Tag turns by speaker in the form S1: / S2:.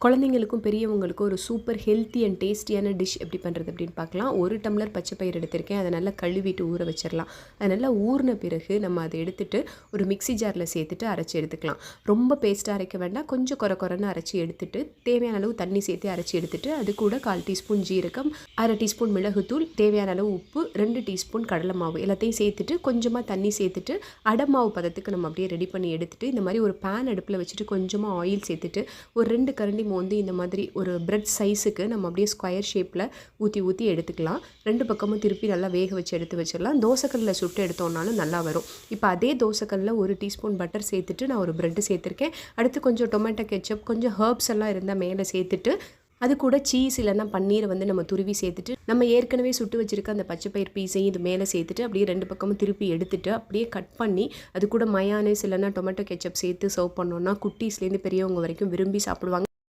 S1: குழந்தைங்களுக்கும் பெரியவங்களுக்கும் ஒரு சூப்பர் ஹெல்த்தி அண்ட் டேஸ்டியான டிஷ் எப்படி பண்ணுறது அப்படின்னு பார்க்கலாம். 1 டம்ளர் பச்சை பயிர் எடுத்திருக்கேன். அதை நல்லா கழுவிட்டு ஊற வச்சிடலாம். அது நல்லா ஊறின பிறகு நம்ம அதை எடுத்துட்டு ஒரு மிக்ஸி ஜாரில் சேர்த்துட்டு அரைச்சி எடுத்துக்கலாம். ரொம்ப பேஸ்ட்டாக அரைக்க வேண்டாம், கொஞ்சம் கொரன்னு அரைச்சி எடுத்துட்டு தேவையான அளவு தண்ணி சேர்த்து அரைச்சி எடுத்துட்டு அது கூட 1/4 டீஸ்பூன் ஜீரகம், 1/2 டீஸ்பூன் மிளகுத்தூள், தேவையான அளவு உப்பு, 2 டீஸ்பூன் கடலை மாவு எல்லாத்தையும் சேர்த்துட்டு கொஞ்சமாக தண்ணி சேர்த்துட்டு அடை மாவு பதத்துக்கு நம்ம அப்படியே ரெடி பண்ணி எடுத்துட்டு இந்த மாதிரி ஒரு பேன் அடுப்பில் வச்சுட்டு கொஞ்சமாக ஆயில் சேர்த்துட்டு ஒரு 2 கரண்டி மோந்து இந்த மாதிரி ஒரு பிரெட் சைஸுக்கு நம்ம அப்படியே ஸ்கொயர் ஷேப்பில் ஊற்றி எடுத்துக்கலாம். 2 பக்கமும் திருப்பி நல்லா வேக வச்சு எடுத்து வச்சிடலாம். தோசைக்கல்லில் சுட்டு எடுத்தோம்னாலும் நல்லா வரும். இப்போ அதே தோசைக்கல்லில் 1 டீஸ்பூன் பட்டர் சேர்த்துட்டு நான் ஒரு பிரெட்டு சேர்த்துருக்கேன். அடுத்து கொஞ்சம் டொமேட்டோ கெச்சப், கொஞ்சம் ஹர்ப்ஸ் எல்லாம் இருந்தால் மேலே சேர்த்துட்டு அது கூட சீஸ் இல்லைன்னா பன்னீரை நம்ம துருவி சேர்த்துட்டு நம்ம ஏற்கனவே சுட்டு வச்சுருக்க அந்த பச்சை பயிர் பீஸையும் இது மேலே சேர்த்துட்டு அப்படியே 2 பக்கமும் திருப்பி எடுத்துட்டு அப்படியே கட் பண்ணி அது கூட மயானேஸ் இல்லைன்னா டொமேட்டோ கெச்சப் சேர்த்து சர்வ் பண்ணோன்னா குட்டீஸ்லேருந்து பெரியவங்க வரைக்கும் விரும்பி சாப்பிடுவாங்க.